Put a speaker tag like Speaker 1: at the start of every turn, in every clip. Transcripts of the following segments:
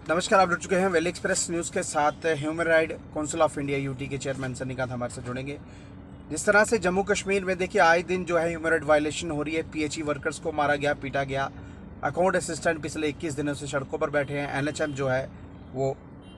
Speaker 1: नमस्कार, आप जुड़ चुके हैं वैली एक्सप्रेस न्यूज़ के साथ। Human right council of India UT के चेयरमैन सन्निकांत हमारे से जुड़ेंगे। जिस तरह से जम्मू कश्मीर में देखिए आए दिन जो है ह्यूमन राइट वायलेशन हो रही है। पीएचई वर्कर्स को मारा गया, पीटा गया। अकाउंट असिस्टेंट पिछले 21 दिनों से सड़कों पर बैठे हैं। एनएचएम जो है वो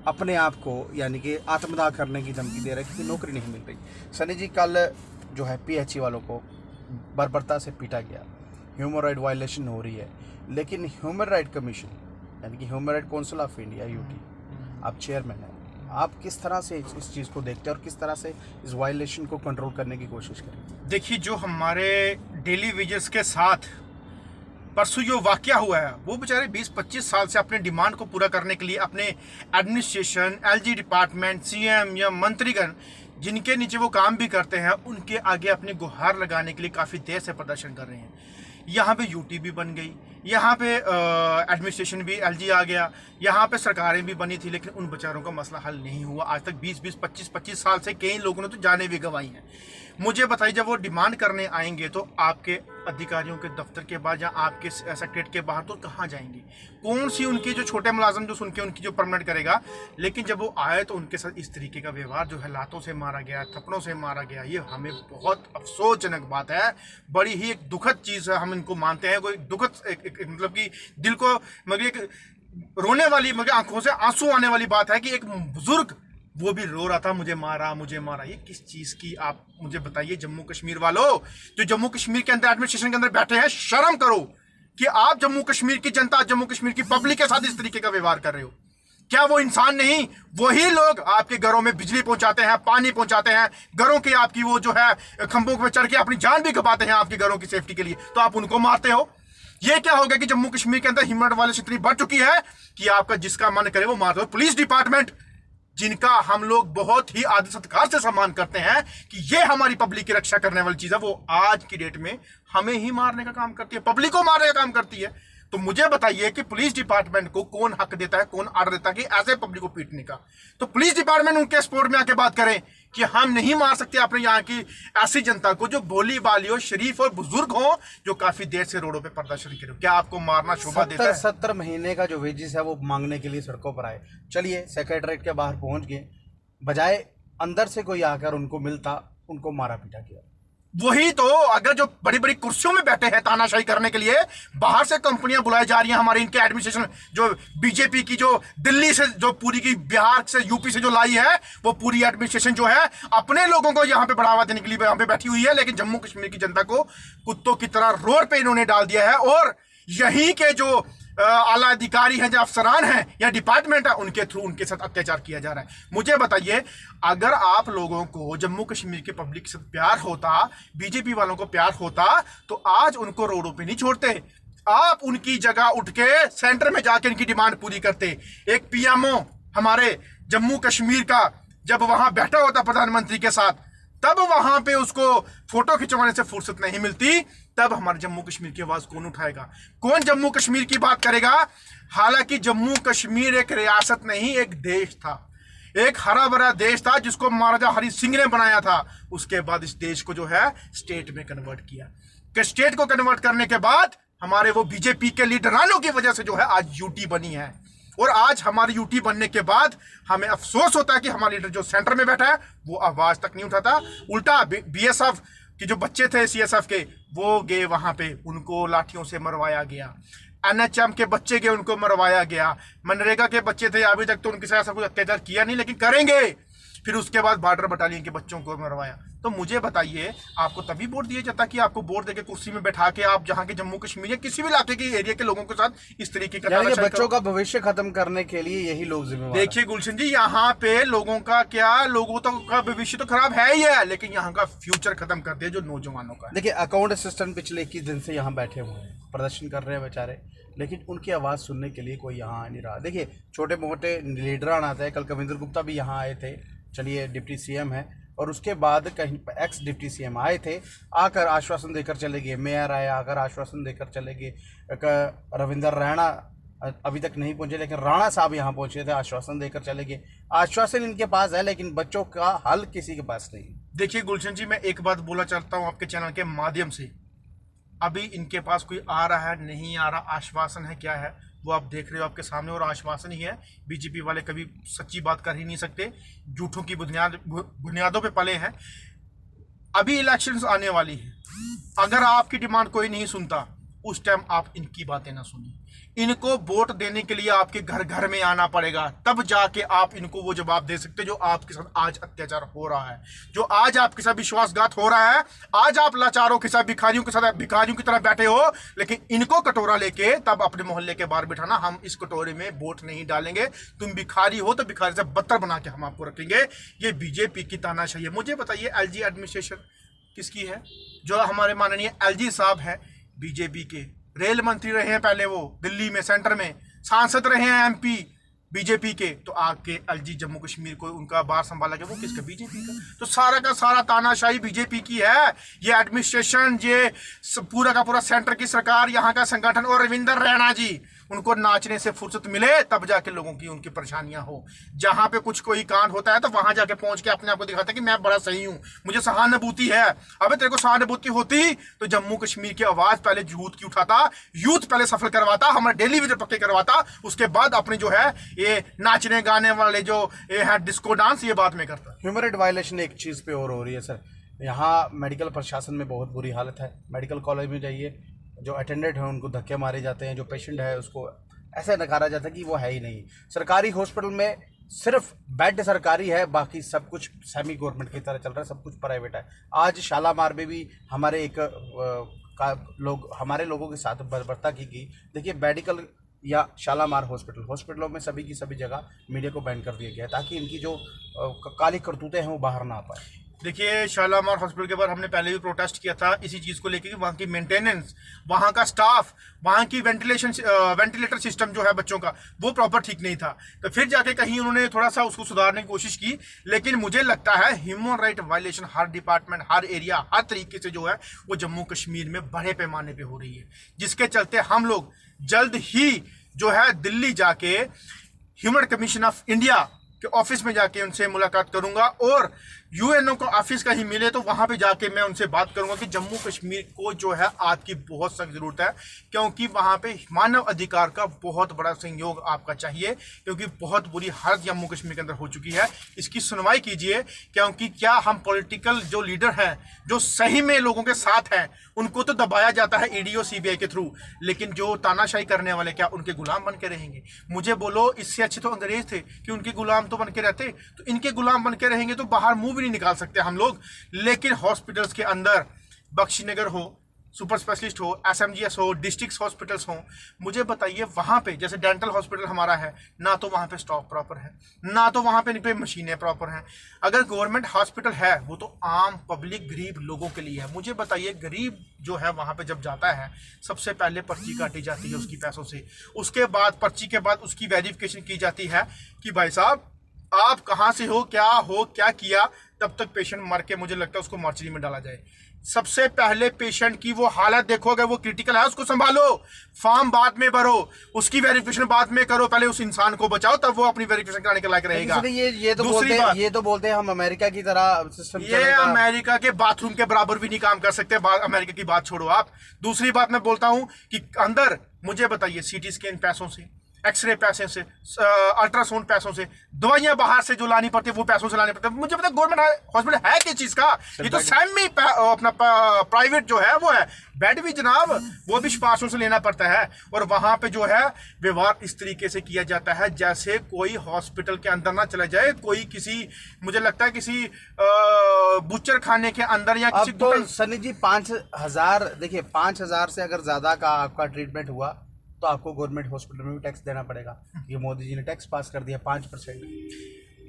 Speaker 1: अपने आप को यानी कि आत्मदाह करने की धमकी दे रहा है क्योंकि नौकरी नहीं मिल रही। सनी जी, कल जो है पीएचई वालों को बर्बरता से पीटा गया, ह्यूमन राइट वायलेशन हो रही है। लेकिन ह्यूमन राइट कमीशन यानी कि human right council of India UT, आप चेयरमैन हैं, आप किस तरह से इस चीज़ को देखते हैं और किस तरह से इस वायलेशन को कंट्रोल करने की कोशिश करें?
Speaker 2: देखिए, जो हमारे डेली वेजेस के साथ परसों जो वाकया हुआ है, वो बेचारे 20-25 साल से अपने डिमांड को पूरा करने के लिए अपने एडमिनिस्ट्रेशन, एलजी डिपार्टमेंट, सीएम या मंत्रीगण जिनके नीचे वो काम भी करते हैं, उनके आगे अपनी गुहार लगाने के लिए काफ़ी देर से प्रदर्शन कर रहे हैं। यहाँ पे यूटी भी बन गई, यहाँ पे एडमिनिस्ट्रेशन भी, एलजी आ गया, यहाँ पे सरकारें भी बनी थी, लेकिन उन बेचारों का मसला हल नहीं हुआ। आज तक 20-20, 25-25 साल से कई लोगों ने तो जाने भी गंवाई हैं। मुझे बताइए, जब वो डिमांड करने आएंगे तो आपके अधिकारियों के दफ्तर के बाहर या आपके सेक्रेटरीट के बाहर तो कहाँ जाएंगे? कौन सी उनके जो छोटे मुलाजम जो सुन के उनकी जो परमानेंट करेगा? लेकिन जब वो आए तो उनके साथ इस तरीके का व्यवहार जो है, लातों से मारा गया, थप्पड़ों से मारा गया, ये हमें बहुत अफसोसजनक बात है। बड़ी ही एक दुखद चीज़ है, हम इनको मानते हैं। कोई दुखद मतलब कि दिल को मतलब एक रोने वाली, मतलब आंखों से आंसू आने वाली बात है कि एक बुजुर्ग वो भी रो रहा था, मुझे मारा मुझे मारा। ये किस चीज़ की, आप मुझे बताइए। जम्मू कश्मीर वालों, जो जम्मू कश्मीर के अंदर एडमिनिस्ट्रेशन के अंदर बैठे हैं, शर्म करो कि आप जम्मू कश्मीर की जनता, जम्मू कश्मीर की पब्लिक के साथ इस तरीके का व्यवहार कर रहे हो। क्या वो इंसान नहीं? वही लोग आपके घरों में बिजली पहुंचाते हैं, पानी पहुंचाते हैं, घरों के आपकी वो जो है खंभों पर चढ़ के अपनी जान भी गंवाते हैं आपके घरों की सेफ्टी के लिए, तो आप उनको मारते हो। ये क्या हो गया कि जम्मू कश्मीर के अंदर ह्यूमन राइट वायलेशन इतनी बढ़ चुकी है कि आपका जिसका मन करे वो मार दो। पुलिस डिपार्टमेंट, जिनका हम लोग बहुत ही आदर सत्कार से सम्मान करते हैं कि ये हमारी पब्लिक की रक्षा करने वाली चीज है, वो आज की डेट में हमें ही मारने का काम करती है, पब्लिक को मारने का काम करती है। तो मुझे बताइए कि पुलिस डिपार्टमेंट को कौन हक देता है, कौन आर्डर देता है कि ऐसे पब्लिक को पीटने का? तो पुलिस डिपार्टमेंट उनके सपोर्ट में आके बात करें कि हम नहीं मार सकते अपने यहाँ की ऐसी जनता को जो भोली बाली हो, शरीफ और बुजुर्ग हो, जो काफी देर से रोडों पे प्रदर्शन करे। क्या आपको मारना शोभा देता है?
Speaker 1: 70 महीने का जो वेजिस है वो मांगने के लिए सड़कों पर आए। चलिए सेक्रेटरीट के बाहर पहुंच गए, बजाय अंदर से कोई आकर उनको मिलता, उनको मारा पीटा किया।
Speaker 2: वही तो, अगर जो बड़ी बड़ी कुर्सियों में बैठे हैं तानाशाही करने के लिए, बाहर से कंपनियां बुलाई जा रही हैं हमारे, इनके एडमिनिस्ट्रेशन जो बीजेपी की जो दिल्ली से जो पूरी की बिहार से यूपी से जो लाई है, वो पूरी एडमिनिस्ट्रेशन जो है अपने लोगों को यहाँ पे बढ़ावा देने के लिए यहाँ पे बैठी हुई है। लेकिन जम्मू कश्मीर की जनता को कुत्तों की तरह रोड पे इन्होंने डाल दिया है। और यहीं के जो आला अधिकारी हैं, जो अफसरान हैं या डिपार्टमेंट है, उनके थ्रू उनके साथ अत्याचार किया जा रहा है। मुझे बताइए, अगर आप लोगों को जम्मू कश्मीर के पब्लिक के साथ प्यार होता, बीजेपी वालों को प्यार होता, तो आज उनको रोडों पे नहीं छोड़ते, आप उनकी जगह उठ के सेंटर में जाके इनकी डिमांड पूरी करते। एक पीएमओ हमारे जम्मू कश्मीर का जब वहां बैठा होता प्रधानमंत्री के साथ, तब वहां पे उसको फोटो खिंचवाने से फुर्सत नहीं मिलती, तब हमारे जम्मू कश्मीर की आवाज कौन उठाएगा? कौन जम्मू कश्मीर की बात करेगा? हालांकि जम्मू कश्मीर एक रियासत नहीं, एक देश था, एक हरा भरा देश था जिसको महाराजा हरि सिंह ने बनाया था। उसके बाद इस देश को जो है स्टेट में कन्वर्ट किया। स्टेट को कन्वर्ट करने के बाद हमारे वो बीजेपी के लीडरानों की वजह से जो है आज यूटी बनी है। और आज हमारी यूटी बनने के बाद हमें अफसोस होता है कि हमारा लीडर जो सेंटर में बैठा है वो आवाज तक नहीं उठाता। उल्टा बीएसएफ के जो बच्चे थे, सीएसएफ के, वो गए वहां पे, उनको लाठियों से मरवाया गया। एनएचएम के बच्चे गए, उनको मरवाया गया। मनरेगा के बच्चे थे, अभी तक तो उनके साथ ऐसा कुछ अत्याचार किया नहीं, लेकिन करेंगे। फिर उसके बाद बॉर्डर बटालियन के बच्चों को मरवाया। तो मुझे बताइए, आपको तभी वोट दिया जाता कि आपको वोट देके कुर्सी में बैठा के आप जहां के जम्मू कश्मीर या किसी भी इलाके के एरिया के लोगों के साथ इस तरीके का
Speaker 1: बच्चों का भविष्य खत्म करने के लिए यही लोग जिम्मेदार।
Speaker 2: देखिए गुलशन जी, यहाँ पे लोगों का क्या, लोगों तो का भविष्य तो खराब है ही है, लेकिन यहाँ का फ्यूचर खत्म कर दिया जो नौजवानों का।
Speaker 1: देखिए, अकाउंट असिस्टेंट पिछले 21 दिन से यहाँ बैठे हुए हैं, प्रदर्शन कर रहे हैं बेचारे, लेकिन उनकी आवाज़ सुनने के लिए कोई यहाँ आ नहीं रहा। देखिए, छोटे मोटे लीडरान आते हैं। कल कविंद्र गुप्ता भी यहाँ आए थे, चलिए डिप्टी सीएम है, और उसके बाद कहीं एक्स डिप्टी सीएम आए थे, आकर आश्वासन देकर चले गए। मेयर आए, आकर आश्वासन देकर चले गए। रविंदर राणा अभी तक नहीं पहुंचे, लेकिन राणा साहब यहाँ पहुंचे थे, आश्वासन देकर चले गए। आश्वासन इनके पास है, लेकिन बच्चों का हल किसी के पास नहीं।
Speaker 2: देखिए गुलशन जी, मैं एक बात बोलना चाहता हूँ आपके चैनल के माध्यम से, अभी इनके पास कोई आ रहा है नहीं आ रहा, आश्वासन है क्या है वो आप देख रहे हो आपके सामने, और आश्वासन ही है। बीजेपी वाले कभी सच्ची बात कर ही नहीं सकते, झूठों की बुनियादों पे पले हैं। अभी इलेक्शंस आने वाली है, अगर आपकी डिमांड कोई नहीं सुनता उस टाइम आप इनकी बातें ना सुनिए। इनको वोट देने के लिए आपके घर घर में आना पड़ेगा, तब जाके आप इनको वो जवाब दे सकते जो आपके साथ आज अत्याचार हो रहा है, जो आज आपके साथ विश्वासघात हो रहा है। आज आप लाचारों के साथ, भिखारियों के साथ भिखारियों की तरह बैठे हो, लेकिन इनको कटोरा लेके तब अपने मोहल्ले के बाहर बिठाना, हम इस कटोरे में वोट नहीं डालेंगे, तुम भिखारी हो तो भिखारी से बदतर बना के हम आपको रखेंगे। ये बीजेपी की तानाशाही है। मुझे बताइए, एलजी एडमिनिस्ट्रेशन किसकी है? जो हमारे माननीय एलजी साहब हैं, बीजेपी के रेल मंत्री रहे हैं पहले, वो दिल्ली में सेंटर में सांसद रहे हैं एमपी बीजेपी के, तो आके एलजी जम्मू कश्मीर को उनका बार संभाला गया, वो किसका? बीजेपी का। तो सारा का सारा तानाशाही बीजेपी की है। ये एडमिनिस्ट्रेशन, ये पूरा का पूरा सेंटर की सरकार, यहाँ का संगठन, और रविंदर रैना जी, उनको नाचने से फुर्सत मिले तब जाके लोगों की उनकी परेशानियां हो। जहां पे कुछ कोई कांड होता है तो वहां जाके पहुंच के अपने आप को दिखाता है कि मैं बड़ा सही हूं, मुझे सहानुभूति है। अबे तेरे को सहानुभूति होती तो जम्मू कश्मीर की आवाज पहले यूथ की उठाता, यूथ पहले सफल करवाता, हमारे डेली विजिट पक्के करवाता, उसके बाद अपने जो है ये नाचने गाने वाले जो ये है डिस्को डांस, ये बाद में करता।
Speaker 1: ह्यूमन राइट वायलेशन एक चीज़ पे और हो रही है सर, यहाँ मेडिकल प्रशासन में बहुत बुरी हालत है। मेडिकल कॉलेज में जाइए, जो अटेंडेंट हैं उनको धक्के मारे जाते हैं, जो पेशेंट है उसको ऐसे नकारा जाता है कि वो है ही नहीं। सरकारी हॉस्पिटल में सिर्फ बेड सरकारी है, बाकी सब कुछ सेमी गवर्नमेंट की तरह चल रहा है, सब कुछ प्राइवेट है। आज शालामार में भी हमारे हमारे लोगों के साथ बर्बरता की गई। देखिए, मेडिकल या शालामार हॉस्पिटलों में सभी की सभी जगह मीडिया को बैन कर दिया गया है, ताकि इनकी जो काली करतूतें हैं वो बाहर ना आ पाए।
Speaker 2: देखिए, शालामार हॉस्पिटल के बारे हमने पहले भी प्रोटेस्ट किया था इसी चीज़ को लेकर कि वहाँ की मेंटेनेंस, वहाँ का स्टाफ, वहाँ की वेंटिलेटर सिस्टम जो है बच्चों का, वो प्रॉपर ठीक नहीं था। तो फिर जाके कहीं उन्होंने थोड़ा सा उसको सुधारने की कोशिश की, लेकिन मुझे लगता है ह्यूमन राइट वायलेशन हर डिपार्टमेंट, हर एरिया, हर तरीके से जो है वो जम्मू कश्मीर में बड़े पैमाने पर हो रही है, जिसके चलते हम लोग जल्द ही जो है दिल्ली जाके ह्यूमन कमीशन ऑफ इंडिया के ऑफिस में जाके उनसे मुलाकात करूंगा, और यूएनओ को ऑफिस का ही मिले तो वहां पे जाके मैं उनसे बात करूंगा कि जम्मू कश्मीर को जो है आपकी बहुत सख्त जरूरत है, क्योंकि वहां पे मानव अधिकार का बहुत बड़ा सहयोग आपका चाहिए, क्योंकि बहुत बुरी हालत जम्मू कश्मीर के अंदर हो चुकी है। इसकी सुनवाई कीजिए, क्योंकि क्या हम पॉलिटिकल जो लीडर हैं, जो सही में लोगों के साथ हैं, उनको तो दबाया जाता है ईडी और सीबीआई के थ्रू, लेकिन जो तानाशाही करने वाले क्या उनके गुलाम बन के रहेंगे? मुझे बोलो, इससे अच्छे तो अंग्रेज थे कि उनके गुलाम तो बन के रहते, तो इनके गुलाम बन के रहेंगे तो बाहर मुंह भी नहीं निकाल सकते हम लोग। लेकिन हॉस्पिटल्स के अंदर बख्शीनगर हो, सुपर स्पेशलिस्ट हो, एसएमजीएस हो, डिस्ट्रिक्ट हॉस्पिटल्स हो, मुझे बताइए वहां पे जैसे डेंटल हॉस्पिटल हमारा है ना, तो वहां पे स्टॉक प्रॉपर है, ना तो वहां पे मशीनें प्रॉपर हैं। अगर गवर्नमेंट हॉस्पिटल है वो तो आम पब्लिक गरीब लोगों के लिए है। मुझे बताइए, गरीब जो है वहां पे जब जाता है, सबसे पहले पर्ची काटी जाती है उसकी पैसों से, उसके बाद पर्ची के बाद उसकी वेरिफिकेशन की जाती है कि भाई साहब आप कहाँ से हो, क्या किया, तब तक पेशेंट मर के मुझे लगता है उसको मॉर्चरी में डाला जाए। सबसे पहले पेशेंट की वो हालत देखो, अगर वो क्रिटिकल है उसको संभालो, फॉर्म बाद में भरो, उसकी वेरिफिकेशन बाद में करो, पहले उस इंसान को बचाओ, तब वो अपनी वेरिफिकेशन कराने के लायक रहेगा।
Speaker 1: ये तो बोलते हैं हम अमेरिका की तरह सिस्टम,
Speaker 2: ये अमेरिका के बाथरूम के बराबर भी नहीं काम कर सकते। अमेरिका की बात छोड़ो आप। दूसरी बात मैं बोलता हूं कि अंदर मुझे बताइए, सीटी स्कैन पैसों से, एक्सरे पैसे से, अल्ट्रासाउंड पैसों से, दवाइयां बाहर से जो लानी पड़ती है वो पैसों से लानी पड़ती है। मुझे पता गवर्नमेंट हॉस्पिटल है किस चीज का? ये तो सेमी अपना प्राइवेट जो है वो है। बेड भी जनाब वो भी सिफारिशों से लेना पड़ता है, और वहां पे जो है व्यवहार इस तरीके से किया जाता है जैसे कोई हॉस्पिटल के अंदर ना चला जाए, कोई किसी, मुझे लगता है किसी बुचर खाने के अंदर या किसी।
Speaker 1: तो सनी जी 5,000, देखिए 5,000 से अगर ज्यादा का आपका ट्रीटमेंट हुआ तो आपको गवर्नमेंट हॉस्पिटल में भी टैक्स देना पड़ेगा। ये मोदी जी ने टैक्स पास कर दिया 5%।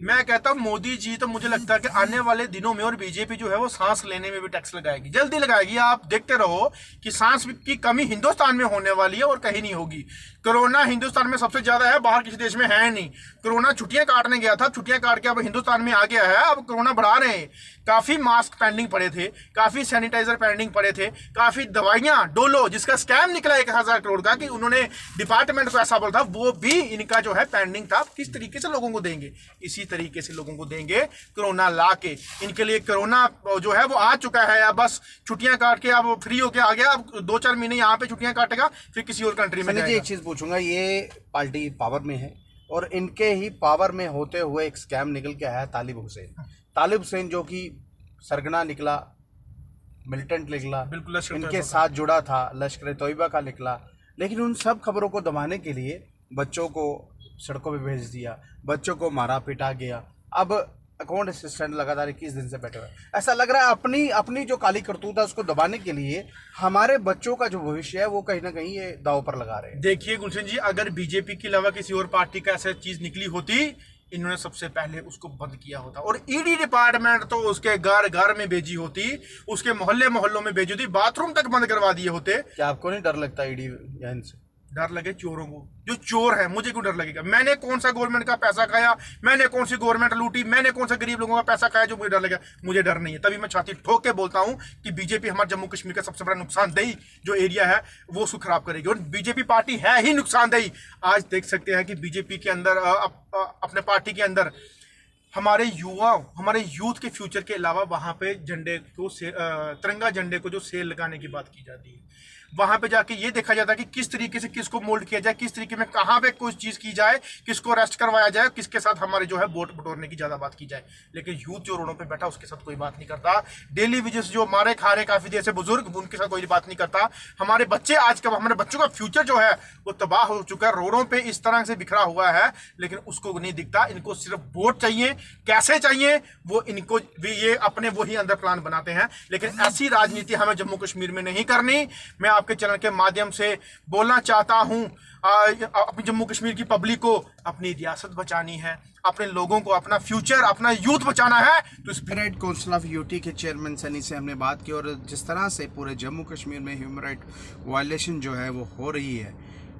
Speaker 2: मैं कहता हूँ मोदी जी तो मुझे लगता है कि आने वाले दिनों में, और बीजेपी जो है वो सांस लेने में भी टैक्स लगाएगी, जल्दी लगाएगी। आप देखते रहो कि सांस की कमी हिंदुस्तान में होने वाली है और कहीं नहीं होगी। कोरोना हिंदुस्तान में सबसे ज्यादा है, बाहर किसी देश में है नहीं। कोरोना छुट्टियां काटने गया था, छुट्टियां काट के अब हिंदुस्तान में आ गया है, अब कोरोना बढ़ा रहे हैं। काफी मास्क पेंडिंग पड़े थे, काफी सैनिटाइजर पेंडिंग पड़े थे, काफी दवाइयां डोलो जिसका स्कैम निकला 1,000 करोड़ का, कि उन्होंने डिपार्टमेंट को ऐसा बोला था, वो भी इनका जो है पेंडिंग था। किस तरीके से लोगों को देंगे? इसी तरीके से लोगों को देंगे कोरोना ला के। इनके लिए कोरोना जो है वो आ चुका है, अब बस छुट्टियां काट के अब फ्री होके आ गया, अब 2-4 महीने यहाँ पे छुट्टियां काटेगा, फिर किसी और कंट्री में जाएगा।
Speaker 1: एक चीज पूछूंगा, ये पार्टी पावर में है और इनके ही पावर में होते हुए एक स्कैम निकल के आया तालिब हुसैन जो कि सरगना निकला, मिलिटेंट निकला,
Speaker 2: बिल्कुल
Speaker 1: इनके साथ जुड़ा था, लश्कर तोयबा का निकला, लेकिन उन सब खबरों को दबाने के लिए बच्चों को सड़कों पे भेज दिया, बच्चों को मारा पीटा गया। अब अकाउंट असिस्टेंट लगातार 21 दिन से बैठे हुए, ऐसा लग रहा है अपनी जो काली करतूत है उसको दबाने के लिए हमारे बच्चों का जो भविष्य है वो कहीं ना कहीं ये दाव पर लगा रहे हैं।
Speaker 2: देखिए गुलशन जी, अगर बीजेपी के अलावा किसी और पार्टी का ऐसा चीज निकली होती, इन्होंने सबसे पहले उसको बंद किया होता, और ईडी डिपार्टमेंट तो उसके घर घर में भेजी होती, उसके मोहल्ले मोहल्लों में भेजी होती, बाथरूम तक बंद करवा दिए होते।
Speaker 1: क्या आपको नहीं डर लगता ईडी या इनसे?
Speaker 2: डर लगे चोरों को, जो चोर है, मुझे क्यों डर लगेगा? मैंने कौन सा गवर्नमेंट का पैसा खाया, मैंने कौन सी गवर्नमेंट लूटी, मैंने कौन सा गरीब लोगों का पैसा खाया जो मुझे डर लगेगा? मुझे डर नहीं है। तभी मैं छाती ठोक के बोलता हूं कि बीजेपी हमारे जम्मू कश्मीर का सबसे बड़ा नुकसानदेही जो एरिया है वो उसको खराब करेगी, और बीजेपी पार्टी है ही नुकसानदेही। आज देख सकते हैं कि बीजेपी के अंदर अपने पार्टी के अंदर हमारे युवा, हमारे यूथ के फ्यूचर के अलावा वहां पे झंडे को तिरंगा झंडे को जो सेल लगाने की बात की जाती है, वहां पे जाके ये देखा जाता है कि किस तरीके से किसको मोल्ड किया जाए, किस तरीके में कहां पे कोई चीज की जाए, किसको अरेस्ट करवाया जाए, किसके साथ हमारे जो है वोट बटोरने की ज्यादा बात की जाए। लेकिन यूथ जो रोडों पे बैठा उसके साथ कोई बात नहीं करता। डेली वेजेस जो मारे खा रहे काफी देर से बुजुर्ग, उनके साथ कोई बात नहीं करता। हमारे बच्चे आज का, हमारे बच्चों का फ्यूचर जो है वो तबाह हो चुका है, रोडों पे इस तरह से बिखरा हुआ है, लेकिन उसको नहीं दिखता। इनको सिर्फ वोट चाहिए, कैसे चाहिए वो इनको भी ये अपने वही अंदर प्लान बनाते हैं, लेकिन ऐसी राजनीति हमें जम्मू कश्मीर में नहीं करनी। मैं आपके चैनल के माध्यम से बोलना चाहता हूं, अपनी जम्मू कश्मीर की पब्लिक को अपनी रियासत बचानी है, अपने लोगों को, अपना फ्यूचर, अपना यूथ बचाना है। तो
Speaker 1: human right council of UT के चेयरमैन सनी से हमने बात की, और जिस तरह से पूरे जम्मू कश्मीर में ह्यूमन राइट वायलेशन जो है वो हो रही है,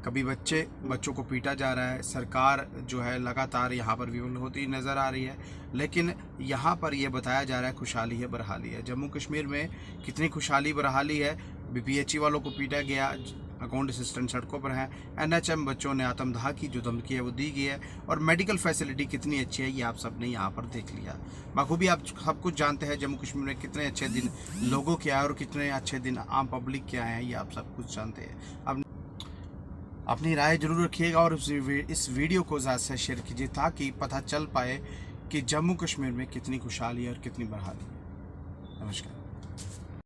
Speaker 1: कभी बच्चों को पीटा जा रहा है, सरकार जो है लगातार यहाँ पर विफल होती नज़र आ रही है, लेकिन यहाँ पर ये बताया जा रहा है खुशहाली है बरहाली है। जम्मू कश्मीर में कितनी खुशहाली बरहाली है, बीपीएचई वालों को पीटा गया, अकाउंट असिस्टेंट सड़कों पर हैं, एनएचएम बच्चों ने आत्मदाह की जो धमकी है वो दी गई है, और मेडिकल फैसिलिटी कितनी अच्छी है ये आप सब ने यहाँ पर देख लिया। बखूबी आप सब कुछ जानते हैं जम्मू कश्मीर में कितने अच्छे दिन लोगों के आए और कितने अच्छे दिन आम पब्लिक के आए हैं, ये आप सब कुछ जानते हैं। अब अपनी राय जरूर रखिएगा और इस वीडियो को ज़्यादा से शेयर कीजिए ताकि पता चल पाए कि जम्मू कश्मीर में कितनी खुशहाली है और कितनी बहाली है। नमस्कार।